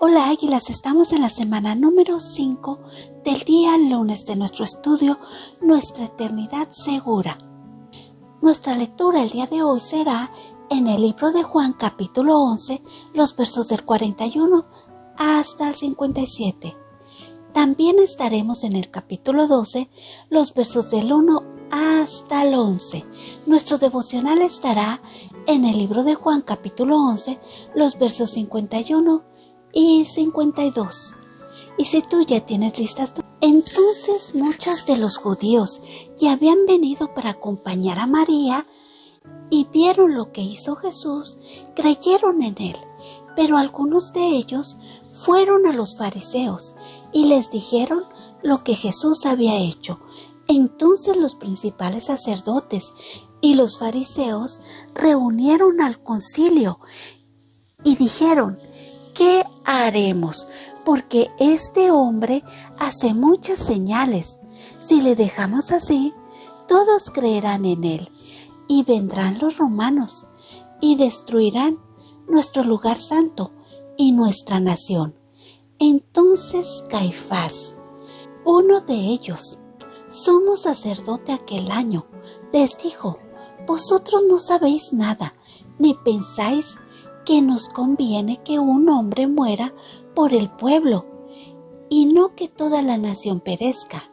Hola Águilas, estamos en la semana número 5 del día lunes de nuestro estudio Nuestra Eternidad Segura. Nuestra lectura el día de hoy será en el libro de Juan capítulo 11, los versos del 41 hasta el 57. También estaremos en el capítulo 12, los versos del 1 hasta el 11. Nuestro devocional estará en el libro de Juan capítulo 11, los versos 51 y 52. Y si tú ya tienes listas, entonces muchos de los judíos que habían venido para acompañar a María y vieron lo que hizo Jesús, creyeron en él. Pero algunos de ellos fueron a los fariseos y les dijeron lo que Jesús había hecho. Entonces los principales sacerdotes y los fariseos reunieron al concilio y dijeron: ¿qué haremos? Porque este hombre hace muchas señales. Si le dejamos así, todos creerán en él, y vendrán los romanos, y destruirán nuestro lugar santo y nuestra nación. Entonces Caifás, uno de ellos, sumo sacerdote aquel año, les dijo: vosotros no sabéis nada, ni pensáis que nos conviene que un hombre muera por el pueblo, y no que toda la nación perezca.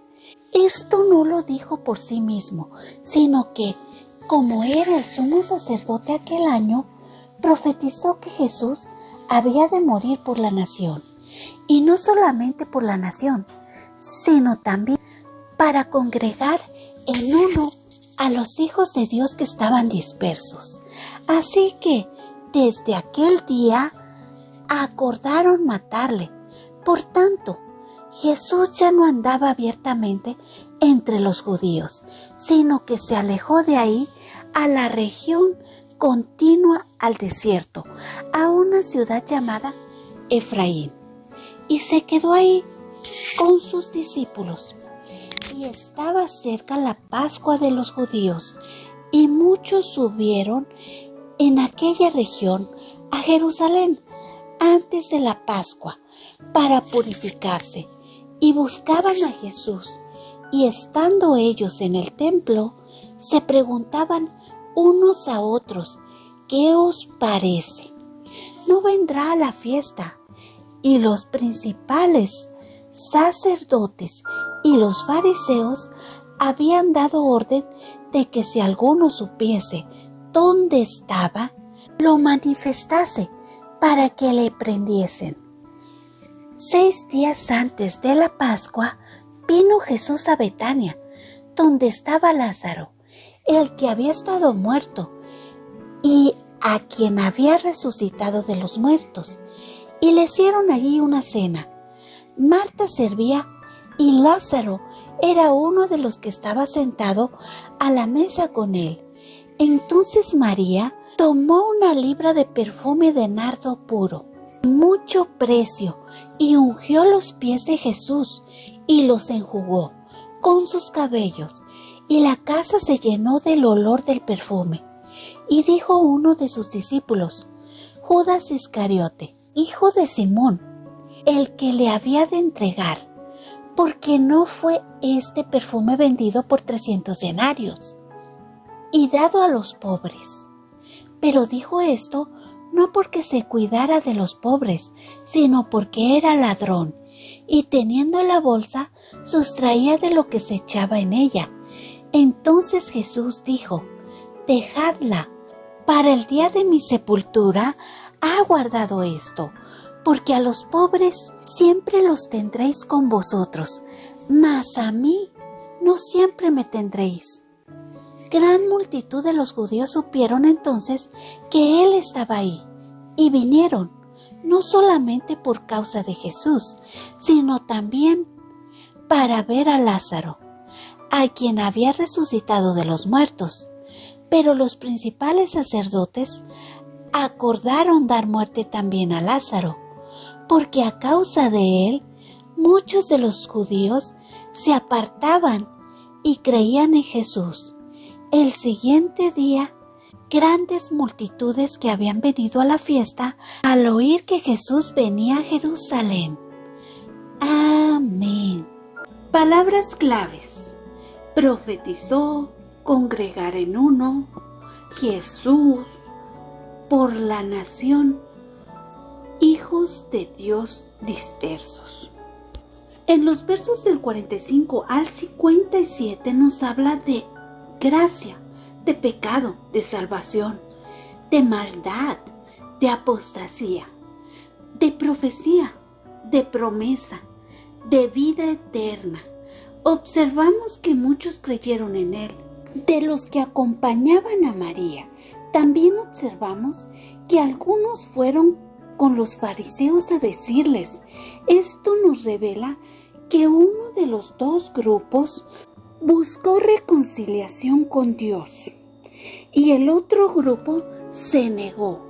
Esto no lo dijo por sí mismo, sino que, como era el sumo sacerdote aquel año, profetizó que Jesús había de morir por la nación, y no solamente por la nación, sino también para congregar en uno a los hijos de Dios que estaban dispersos. Así que, desde aquel día acordaron matarle. Por tanto, Jesús ya no andaba abiertamente entre los judíos, sino que se alejó de ahí a la región continua al desierto, a una ciudad llamada Efraín, y se quedó ahí con sus discípulos. Y estaba cerca la Pascua de los judíos, y muchos subieron en aquella región a Jerusalén antes de la Pascua para purificarse, y buscaban a Jesús, y estando ellos en el templo, se preguntaban unos a otros: ¿qué os parece? ¿No vendrá a la fiesta? Y los principales sacerdotes y los fariseos habían dado orden de que si alguno supiese dónde estaba, lo manifestase para que le prendiesen. 6 días antes de la Pascua vino Jesús a Betania, donde estaba Lázaro, el que había estado muerto y a quien había resucitado de los muertos, y le hicieron allí una cena. Marta servía y Lázaro era uno de los que estaba sentado a la mesa con él. Entonces María tomó una libra de perfume de nardo puro, mucho precio, y ungió los pies de Jesús y los enjugó con sus cabellos, y la casa se llenó del olor del perfume. Y dijo uno de sus discípulos, Judas Iscariote, hijo de Simón, el que le había de entregar: ¿por qué no fue este perfume vendido por 300 denarios y dado a los pobres? Pero dijo esto no porque se cuidara de los pobres, sino porque era ladrón, y teniendo la bolsa, sustraía de lo que se echaba en ella. Entonces Jesús dijo: dejadla, para el día de mi sepultura ha guardado esto, porque a los pobres siempre los tendréis con vosotros, mas a mí no siempre me tendréis. Gran multitud de los judíos supieron entonces que él estaba ahí, y vinieron, no solamente por causa de Jesús, sino también para ver a Lázaro, a quien había resucitado de los muertos. Pero los principales sacerdotes acordaron dar muerte también a Lázaro, porque a causa de él muchos de los judíos se apartaban y creían en Jesús. El siguiente día grandes multitudes que habían venido a la fiesta al oír que Jesús venía a Jerusalén. Amén. Palabras claves: profetizó, congregar en uno, Jesús, por la nación, hijos de Dios dispersos. En los versos del 45 al 57 nos habla de gracia, de pecado, de salvación, de maldad, de apostasía, de profecía, de promesa, de vida eterna. Observamos que muchos creyeron en él. De los que acompañaban a María, también observamos que algunos fueron con los fariseos a decirles. Esto nos revela que uno de los dos grupos buscó reconciliación con Dios y el otro grupo se negó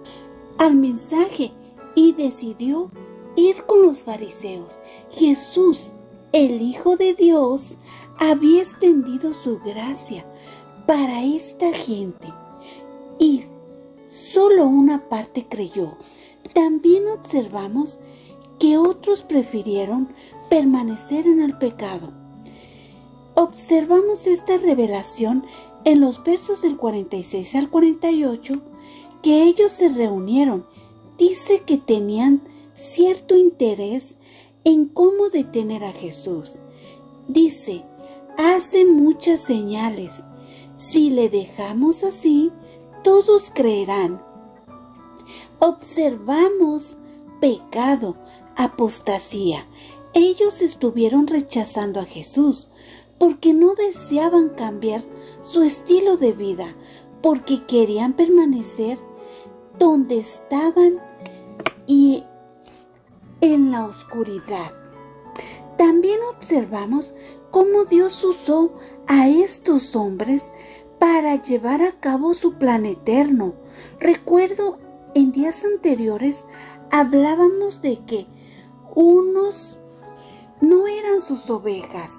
al mensaje y decidió ir con los fariseos. Jesús, el Hijo de Dios, había extendido su gracia para esta gente y solo una parte creyó. También observamos que otros prefirieron permanecer en el pecado. Observamos esta revelación en los versos del 46 al 48, que ellos se reunieron. Dice que tenían cierto interés en cómo detener a Jesús. Dice, hace muchas señales. Si le dejamos así, todos creerán. Observamos pecado, apostasía. Ellos estuvieron rechazando a Jesús porque no deseaban cambiar su estilo de vida, porque querían permanecer donde estaban y en la oscuridad. También observamos cómo Dios usó a estos hombres para llevar a cabo su plan eterno. Recuerdo en días anteriores hablábamos de que unos no eran sus ovejas.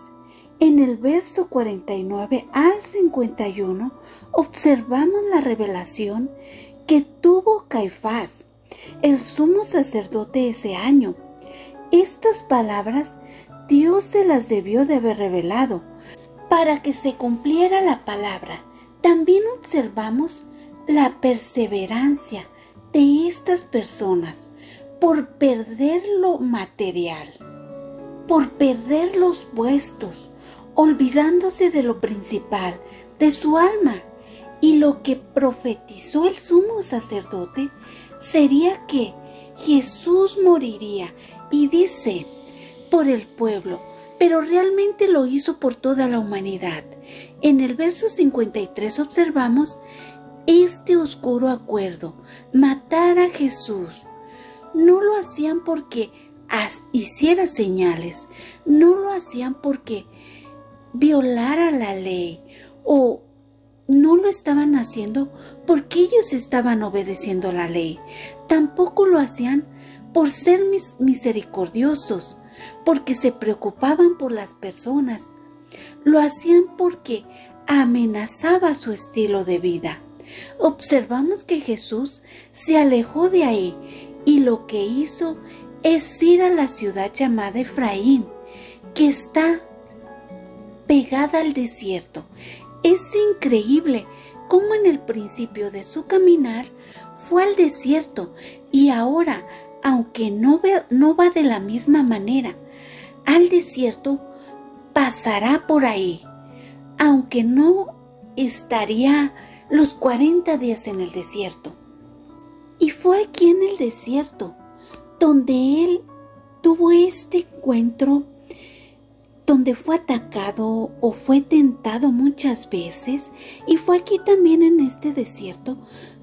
En el verso 49 al 51 observamos la revelación que tuvo Caifás, el sumo sacerdote ese año. Estas palabras Dios se las debió de haber revelado para que se cumpliera la palabra. También observamos la perseverancia de estas personas por perder lo material, por perder los puestos, olvidándose de lo principal, de su alma. Y lo que profetizó el sumo sacerdote sería que Jesús moriría, y dice, por el pueblo, pero realmente lo hizo por toda la humanidad. En el verso 53 observamos este oscuro acuerdo: matar a Jesús. No lo hacían porque hiciera señales, no lo hacían porque violara la ley, o no lo estaban haciendo porque ellos estaban obedeciendo la ley. Tampoco lo hacían por ser misericordiosos, porque se preocupaban por las personas. Lo hacían porque amenazaba su estilo de vida. Observamos que Jesús se alejó de ahí y lo que hizo es ir a la ciudad llamada Efraín, que está pegada al desierto. Es increíble cómo en el principio de su caminar fue al desierto y ahora, aunque no va de la misma manera al desierto, pasará por ahí, aunque no estaría los 40 días en el desierto. Y fue aquí en el desierto donde él tuvo este encuentro, donde fue atacado o fue tentado muchas veces, y fue aquí también en este desierto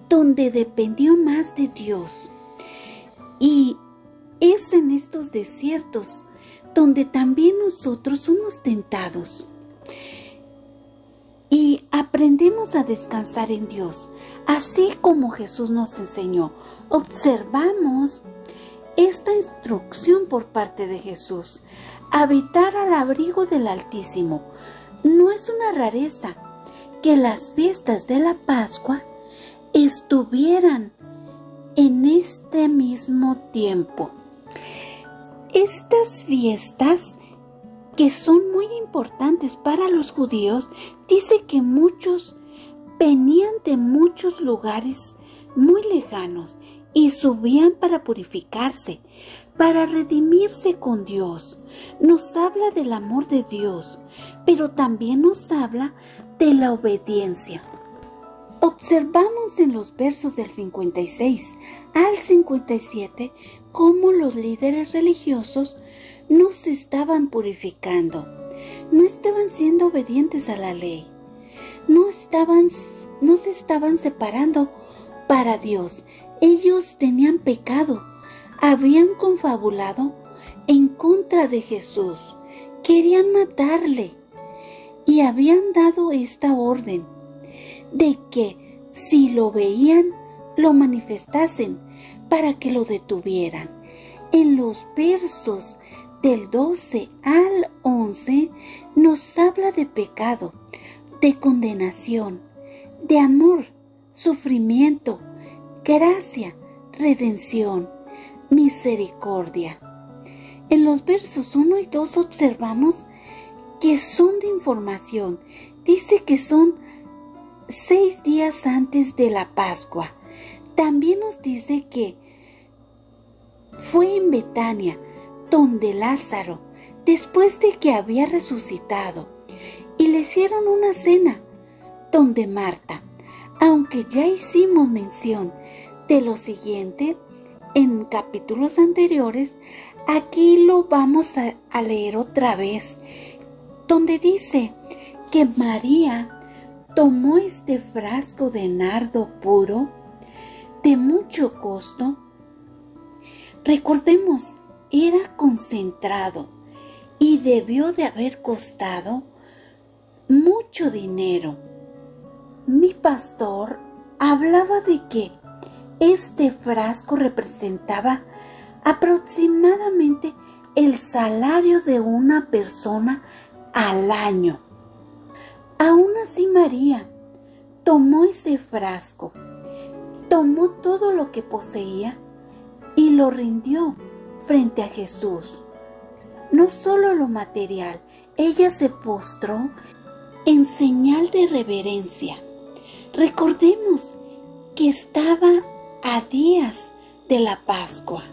donde dependió más de Dios. Y es en estos desiertos donde también nosotros somos tentados y aprendemos a descansar en Dios, así como Jesús nos enseñó. Observamos esta instrucción por parte de Jesús: habitar al abrigo del Altísimo. No es una rareza que las fiestas de la Pascua estuvieran en este mismo tiempo. Estas fiestas, que son muy importantes para los judíos, dice que muchos venían de muchos lugares muy lejanos y subían para purificarse, para redimirse con Dios. Nos habla del amor de Dios, pero también nos habla de la obediencia. Observamos en los versos del 56 al 57 cómo los líderes religiosos no se estaban purificando, no estaban siendo obedientes a la ley, no se estaban separando para Dios. Ellos tenían pecado, habían confabulado en contra de Jesús, querían matarle y habían dado esta orden de que si lo veían, lo manifestasen para que lo detuvieran. En los versos del 12 al 11 nos habla de pecado, de condenación, de amor, sufrimiento, gracia, redención, misericordia. En los versos 1 y 2 observamos que son de información. Dice que son 6 días antes de la Pascua. También nos dice que fue en Betania, donde Lázaro, después de que había resucitado, y le hicieron una cena, donde Marta, aunque ya hicimos mención de lo siguiente en capítulos anteriores, aquí lo vamos a leer otra vez, donde dice que María tomó este frasco de nardo puro de mucho costo. Recordemos, era concentrado y debió de haber costado mucho dinero. Mi pastor hablaba de que este frasco representaba aproximadamente el salario de una persona al año. Aún así, María tomó ese frasco, tomó todo lo que poseía y lo rindió frente a Jesús. No solo lo material, ella se postró en señal de reverencia. Recordemos que estaba a días de la Pascua.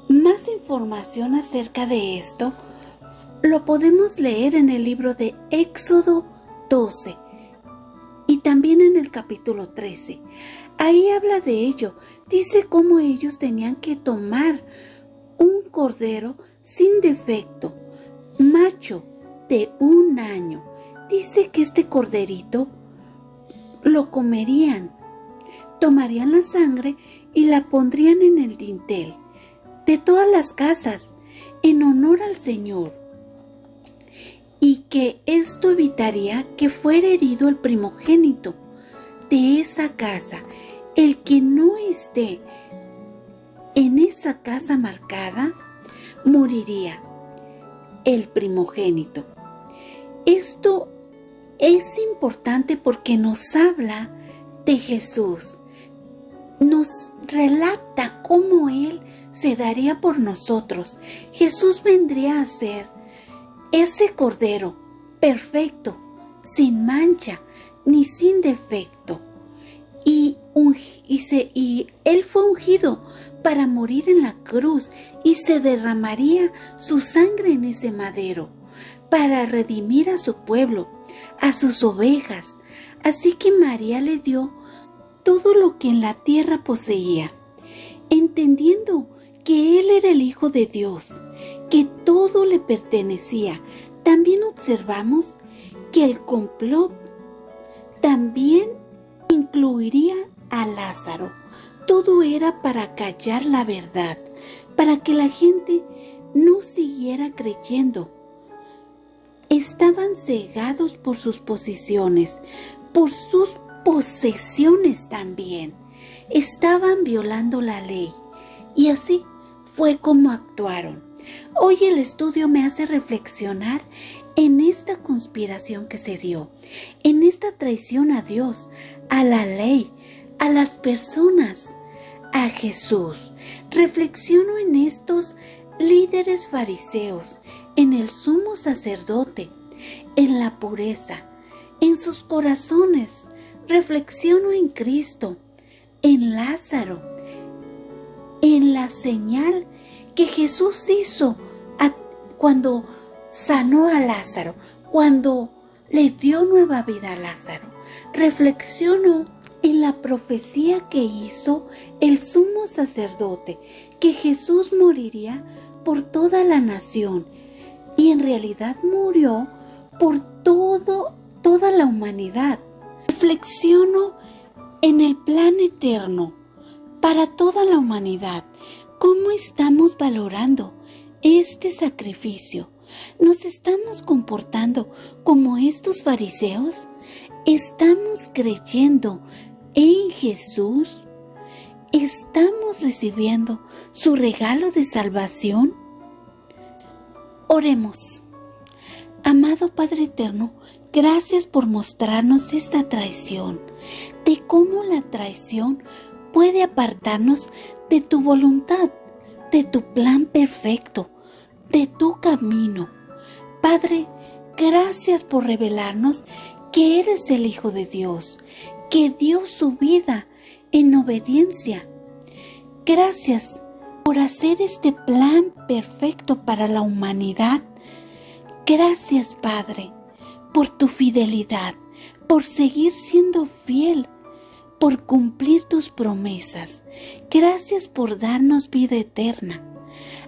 Más información acerca de esto lo podemos leer en el libro de Éxodo 12 y también en el capítulo 13. Ahí habla de ello. Dice cómo ellos tenían que tomar un cordero sin defecto, macho de 1 año. Dice que este corderito lo comerían, tomarían la sangre y la pondrían en el dintel de todas las casas en honor al Señor, y que esto evitaría que fuera herido el primogénito de esa casa. El que no esté en esa casa marcada moriría, el primogénito. Esto es importante porque nos habla de Jesús, nos relata cómo Él se daría por nosotros. Jesús vendría a ser ese cordero perfecto, sin mancha ni sin defecto, y Él fue ungido para morir en la cruz, y se derramaría su sangre en ese madero para redimir a su pueblo, a sus ovejas. Así que María le dio todo lo que en la tierra poseía, entendiendo que Él era el Hijo de Dios, que todo le pertenecía. También observamos que el complot también incluiría a Lázaro. Todo era para callar la verdad, para que la gente no siguiera creyendo. Estaban cegados por sus posiciones, por sus posesiones también. Estaban violando la ley, y así fue como actuaron. Hoy el estudio me hace reflexionar en esta conspiración que se dio, en esta traición a Dios, a la ley, a las personas, a Jesús. Reflexiono en estos líderes fariseos, en el sumo sacerdote, en la pureza, en sus corazones. Reflexiono en Cristo, en Lázaro, en la señal que Jesús hizo cuando sanó a Lázaro, cuando le dio nueva vida a Lázaro. Reflexiono en la profecía que hizo el sumo sacerdote, que Jesús moriría por toda la nación, y en realidad murió por toda la humanidad. Reflexiono en el plan eterno para toda la humanidad. ¿Cómo estamos valorando este sacrificio? ¿Nos estamos comportando como estos fariseos? ¿Estamos creyendo en Jesús? ¿Estamos recibiendo su regalo de salvación? Oremos. Amado Padre Eterno, gracias por mostrarnos esta traición, de cómo la traición puede apartarnos de tu voluntad, de tu plan perfecto, de tu camino. Padre, gracias por revelarnos que eres el Hijo de Dios, que dio su vida en obediencia. Gracias por hacer este plan perfecto para la humanidad. Gracias, Padre, por tu fidelidad, por seguir siendo fiel, por cumplir tus promesas. Gracias por darnos vida eterna.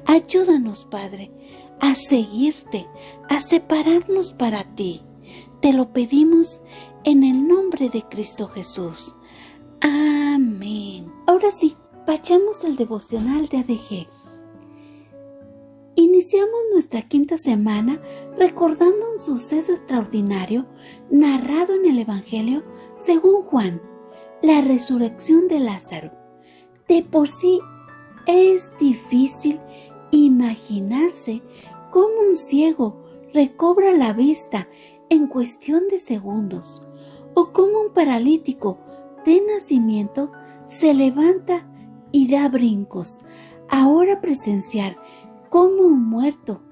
Ayúdanos, Padre, a seguirte, a separarnos para ti. Te lo pedimos en el nombre de Cristo Jesús. Amén. Ahora sí, vayamos al devocional de ADG. Iniciamos nuestra quinta semana recordando un suceso extraordinario narrado en el Evangelio según Juan, la resurrección de Lázaro. De por sí es difícil imaginarse cómo un ciego recobra la vista en cuestión de segundos, o cómo un paralítico de nacimiento se levanta y da brincos. Ahora presenciar cómo un muerto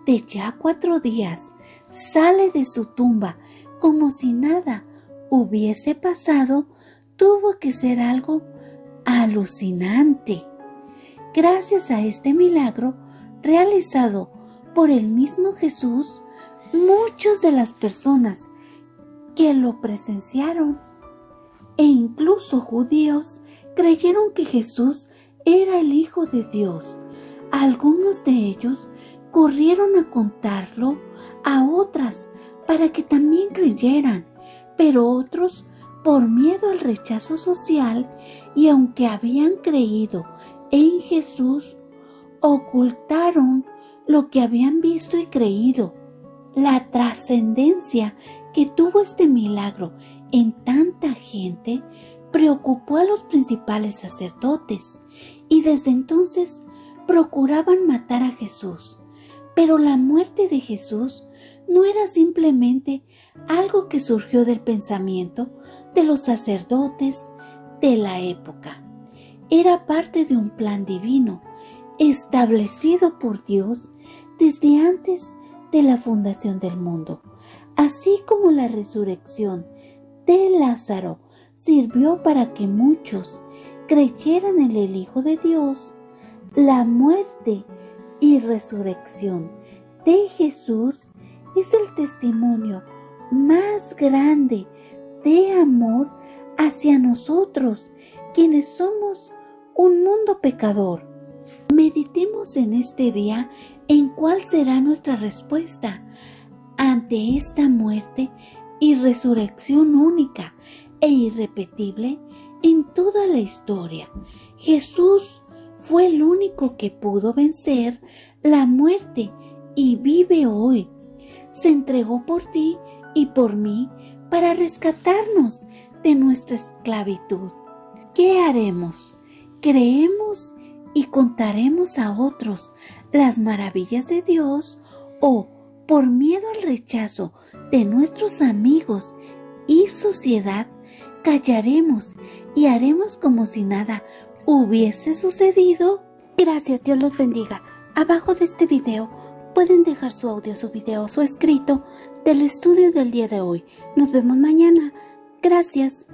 de ya 4 días sale de su tumba como si nada hubiese pasado, tuvo que ser algo alucinante. Gracias a este milagro realizado por el mismo Jesús, muchas de las personas que lo presenciaron e incluso judíos creyeron que Jesús era el Hijo de Dios. Algunos de ellos corrieron a contarlo a otras para que también creyeran, pero otros, por miedo al rechazo social y aunque habían creído en Jesús, ocultaron lo que habían visto y creído. La trascendencia que tuvo este milagro en tanta gente preocupó a los principales sacerdotes y desde entonces procuraban matar a Jesús. Pero la muerte de Jesús no era simplemente algo que surgió del pensamiento de los sacerdotes de la época. Era parte de un plan divino establecido por Dios desde antes de la fundación del mundo. Así como la resurrección de Lázaro sirvió para que muchos creyeran en el Hijo de Dios, la muerte y resurrección de Jesús es el testimonio más grande de amor hacia nosotros, quienes somos un mundo pecador. Meditemos en este día en cuál será nuestra respuesta ante esta muerte y resurrección única e irrepetible en toda la historia. Jesús fue el único que pudo vencer la muerte y vive hoy. Se entregó por ti y por mí para rescatarnos de nuestra esclavitud. ¿Qué haremos? ¿Creemos y contaremos a otros las maravillas de Dios o por miedo al rechazo de nuestros amigos y sociedad, callaremos y haremos como si nada hubiese sucedido? Gracias, Dios los bendiga. Abajo de este video pueden dejar su audio, su video, su escrito del estudio del día de hoy. Nos vemos mañana. Gracias.